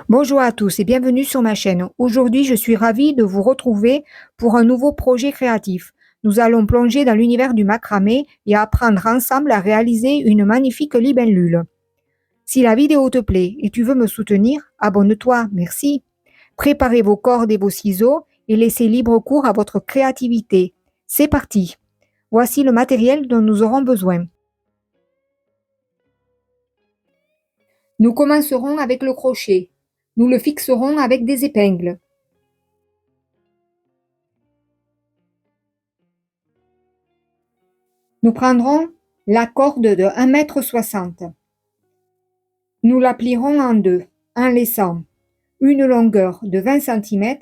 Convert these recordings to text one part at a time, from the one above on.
Bonjour à tous et bienvenue sur ma chaîne. Aujourd'hui, je suis ravie de vous retrouver pour un nouveau projet créatif. Nous allons plonger dans l'univers du macramé et apprendre ensemble à réaliser une magnifique libellule. Si la vidéo te plaît et tu veux me soutenir, abonne-toi, merci. Préparez vos cordes et vos ciseaux et laissez libre cours à votre créativité. C'est parti. Voici le matériel dont nous aurons besoin. Nous commencerons avec le crochet. Nous le fixerons avec des épingles. Nous prendrons la corde de 1,60 m. Nous la plierons en deux, en laissant une longueur de 20 cm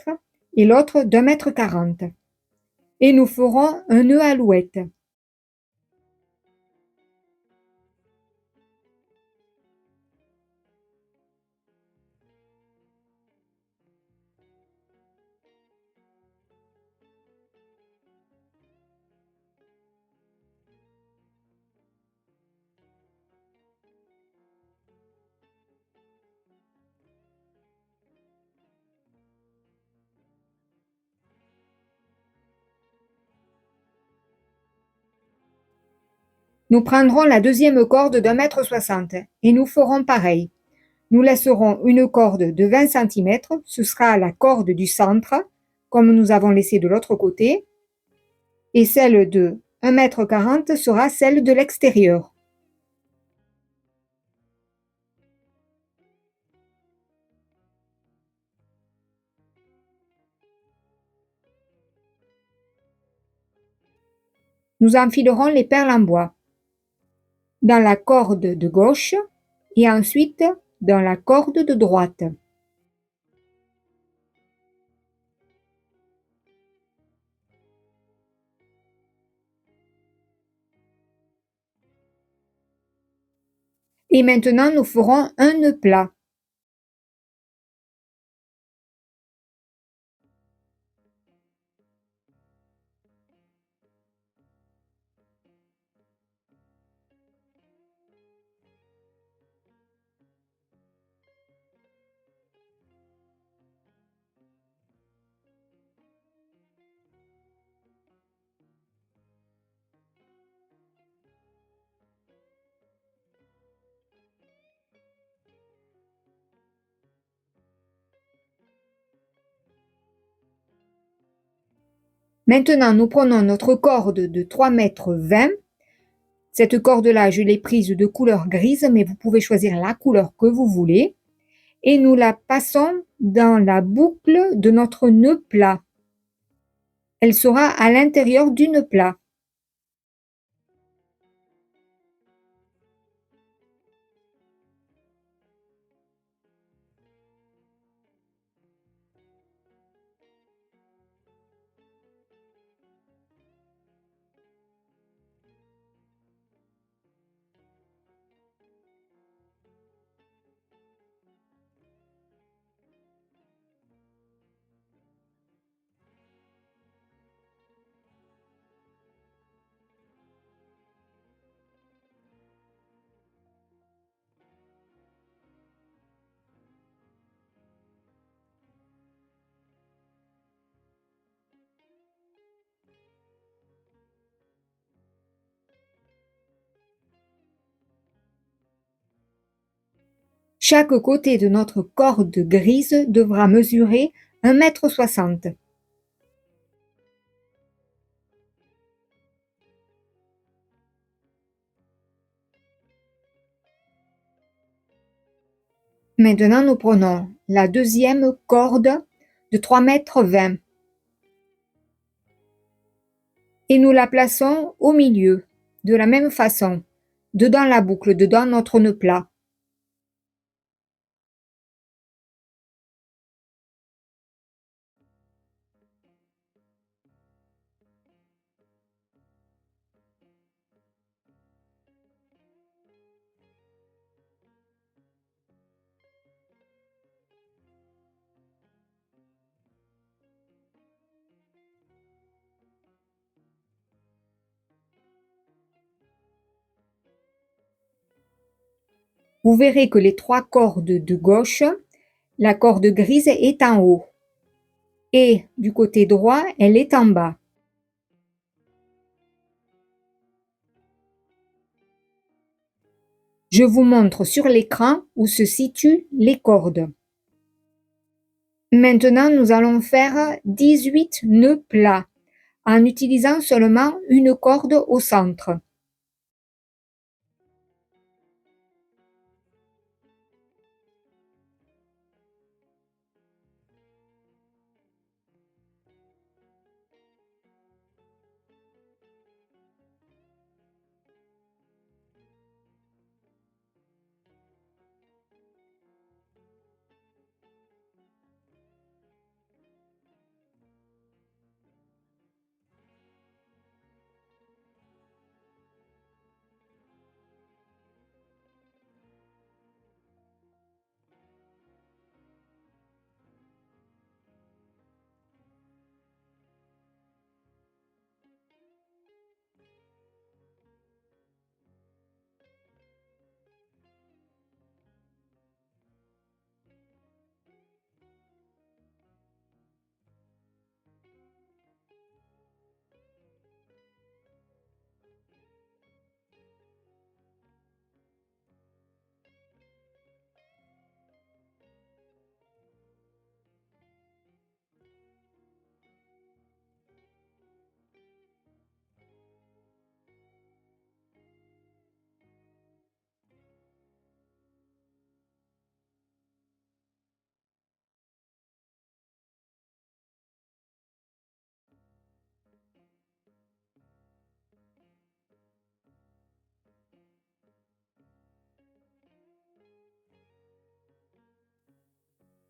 et l'autre d'1,40 m. Et nous ferons un nœud à alouette. Nous prendrons la deuxième corde d'1,60 m et nous ferons pareil. Nous laisserons une corde de 20 cm, ce sera la corde du centre, comme nous avons laissé de l'autre côté, et celle de 1,40 m sera celle de l'extérieur. Nous enfilerons les perles en bois dans la corde de gauche et ensuite dans la corde de droite. Et maintenant, nous ferons un nœud plat. Maintenant, nous prenons notre corde de 3,20 m. Cette corde-là, je l'ai prise de couleur grise, mais vous pouvez choisir la couleur que vous voulez. Et nous la passons dans la boucle de notre nœud plat. Elle sera à l'intérieur du nœud plat. Chaque côté de notre corde grise devra mesurer 1,60 m. Maintenant, nous prenons la deuxième corde de 3,20 m et nous la plaçons au milieu, de la même façon, dedans la boucle, dedans notre nœud plat. Vous verrez que les trois cordes de gauche, La corde grise est en haut et du côté droit, elle est en bas. Je vous montre sur l'écran où se situent les cordes. Maintenant, nous allons faire 18 nœuds plats en utilisant seulement une corde au centre.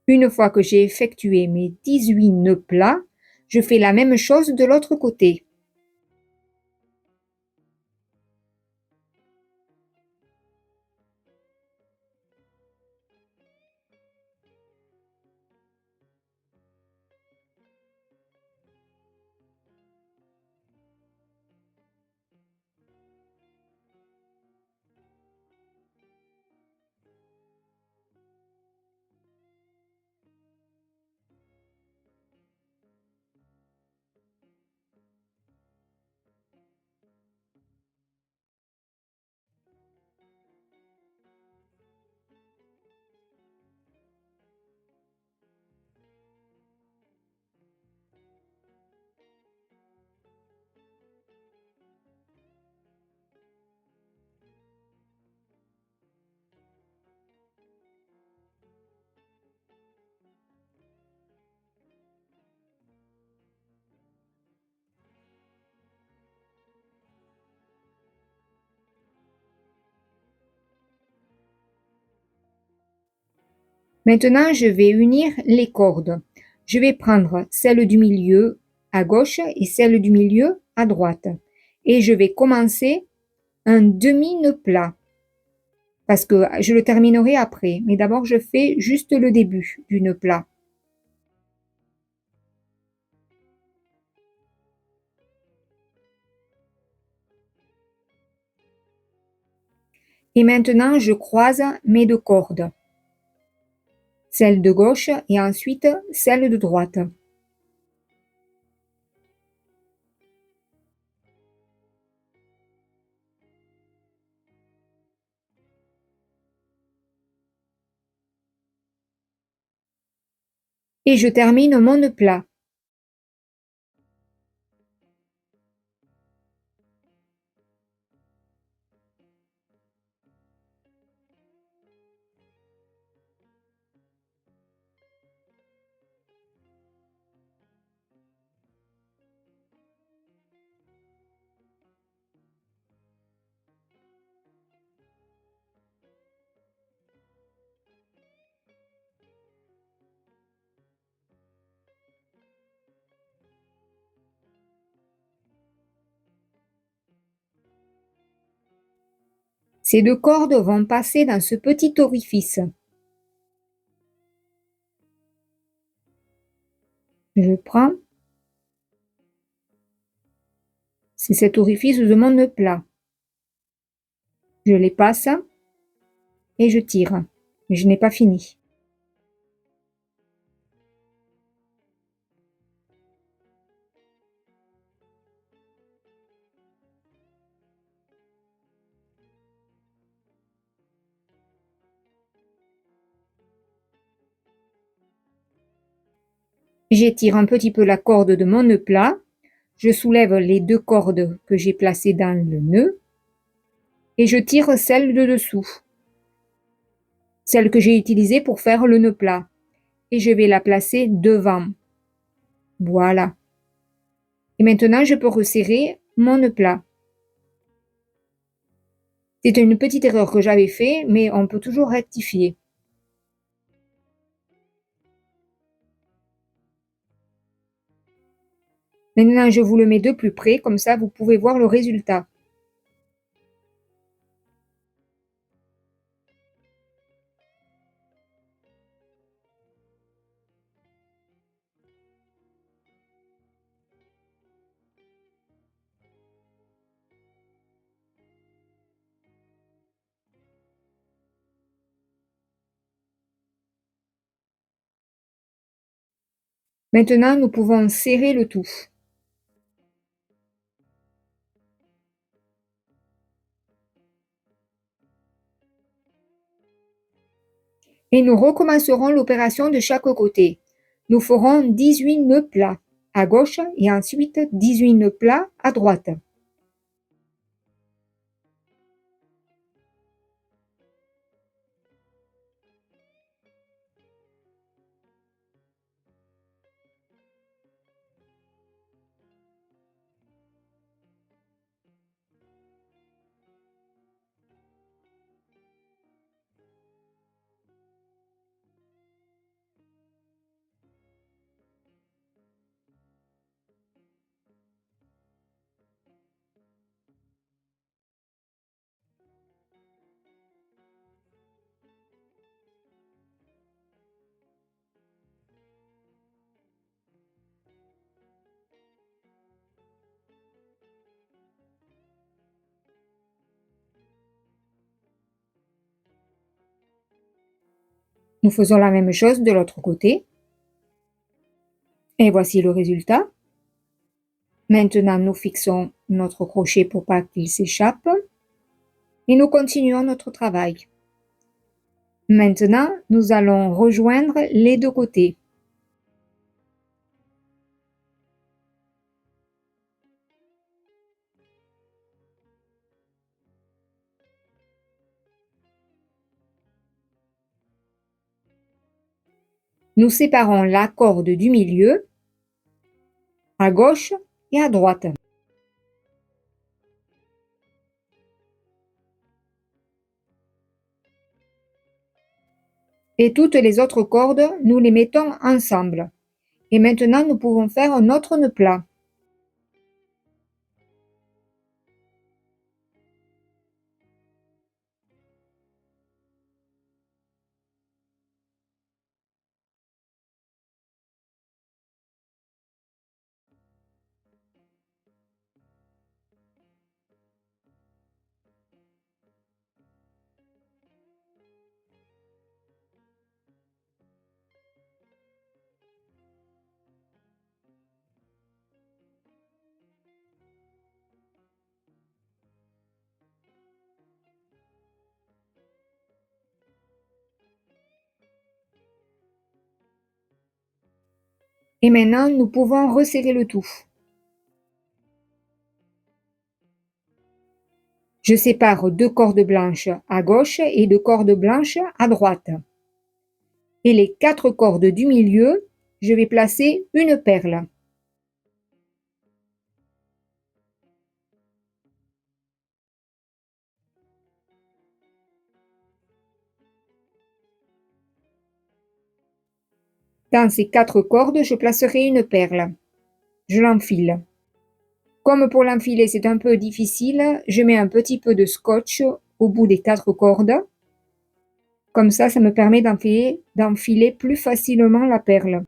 Une fois que j'ai effectué mes 18 nœuds plats, je fais la même chose de l'autre côté. Maintenant, je vais unir les cordes. Je vais prendre celle du milieu à gauche et celle du milieu à droite. Et je vais commencer un demi-nœud plat parce que je le terminerai après. Mais d'abord, je fais juste le début du nœud plat. Et maintenant, je croise mes deux cordes, celle de gauche et ensuite celle de droite. Et je termine mon nœud plat. Ces deux cordes vont passer dans ce petit orifice. Je prends, c'est cet orifice de mon nœud plat. Je les passe et je tire. Mais je n'ai pas fini. J'étire un petit peu la corde de mon nœud plat. Je soulève les deux cordes que j'ai placées dans le nœud et je tire celle de dessous, celle que j'ai utilisée pour faire le nœud plat. Et je vais la placer devant. Voilà. Et maintenant, je peux resserrer mon nœud plat. C'est une petite erreur que j'avais fait, mais on peut toujours rectifier. Maintenant, je vous le mets de plus près, comme ça vous pouvez voir le résultat. Maintenant, nous pouvons serrer le tout. Et nous recommencerons l'opération de chaque côté. Nous ferons 18 nœuds plats à gauche et ensuite 18 nœuds plats à droite. Nous faisons la même chose de l'autre côté. Et voici le résultat. Maintenant, nous fixons notre crochet pour pas qu'il s'échappe. Et nous continuons notre travail. Maintenant, nous allons rejoindre les deux côtés. Nous séparons la corde du milieu à gauche et à droite. Et toutes les autres cordes, nous les mettons ensemble. Et maintenant, nous pouvons faire un autre nœud plat. Et maintenant, nous pouvons resserrer le tout. Je sépare deux cordes blanches à gauche et deux cordes blanches à droite. Et les quatre cordes du milieu, je vais placer une perle. Dans ces quatre cordes, je placerai une perle. Je l'enfile. Comme pour l'enfiler, c'est un peu difficile, je mets un petit peu de scotch au bout des quatre cordes. Comme ça me permet d'enfiler plus facilement la perle.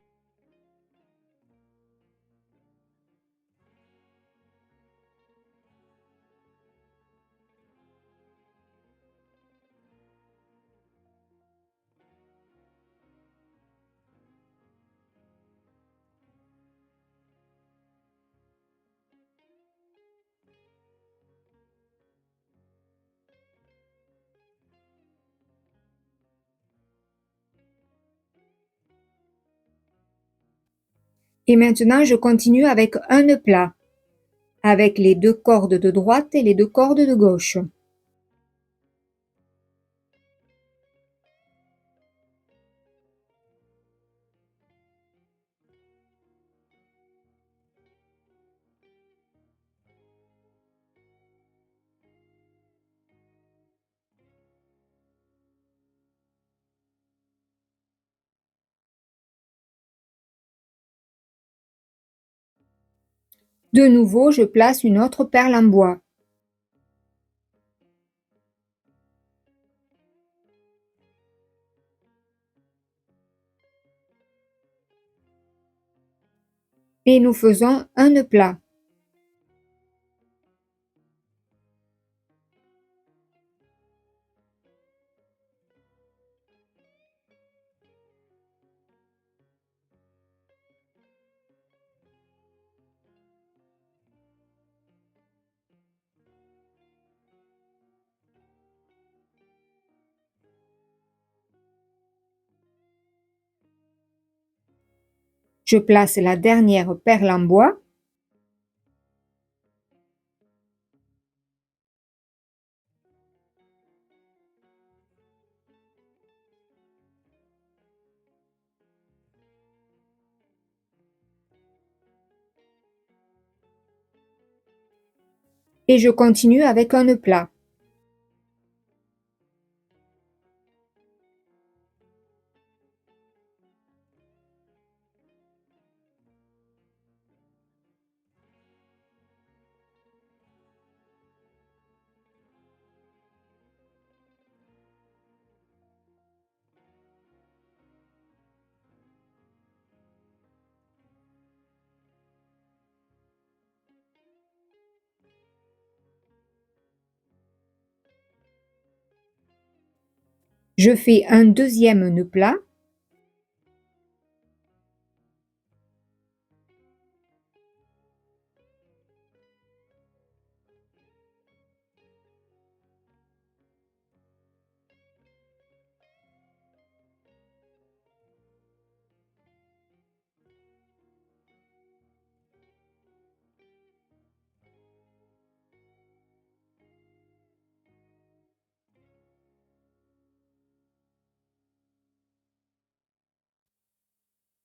Et maintenant, je continue avec un nœud plat, avec les 2 cordes de droite et les 2 cordes de gauche. De nouveau, je place une autre perle en bois. Et nous faisons un nœud plat. Je place la dernière perle en bois. Et je continue avec un nœud plat. Je fais un deuxième nœud plat.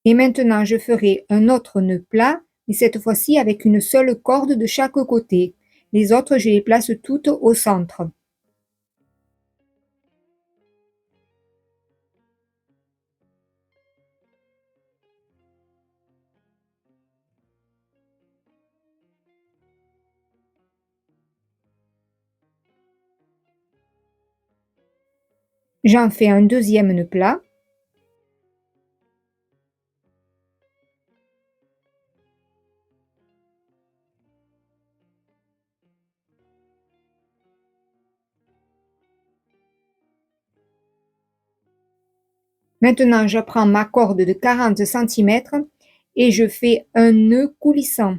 Et maintenant, je ferai un autre nœud plat, mais cette fois-ci avec une seule corde de chaque côté. Les autres, je les place toutes au centre. J'en fais un deuxième nœud plat. Maintenant, je prends ma corde de 40 cm et je fais un nœud coulissant.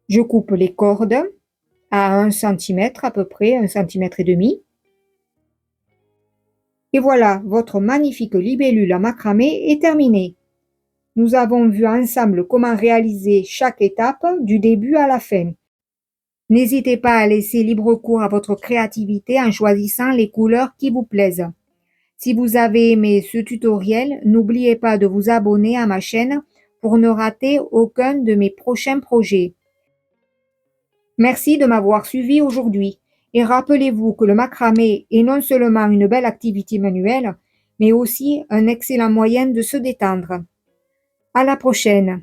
Je coupe les cordes à 1 cm à peu près, 1,5 cm. Et voilà, votre magnifique libellule en macramé est terminée. Nous avons vu ensemble comment réaliser chaque étape du début à la fin. N'hésitez pas à laisser libre cours à votre créativité en choisissant les couleurs qui vous plaisent. Si vous avez aimé ce tutoriel, n'oubliez pas de vous abonner à ma chaîne pour ne rater aucun de mes prochains projets. Merci de m'avoir suivi aujourd'hui et rappelez-vous que le macramé est non seulement une belle activité manuelle, mais aussi un excellent moyen de se détendre. À la prochaine!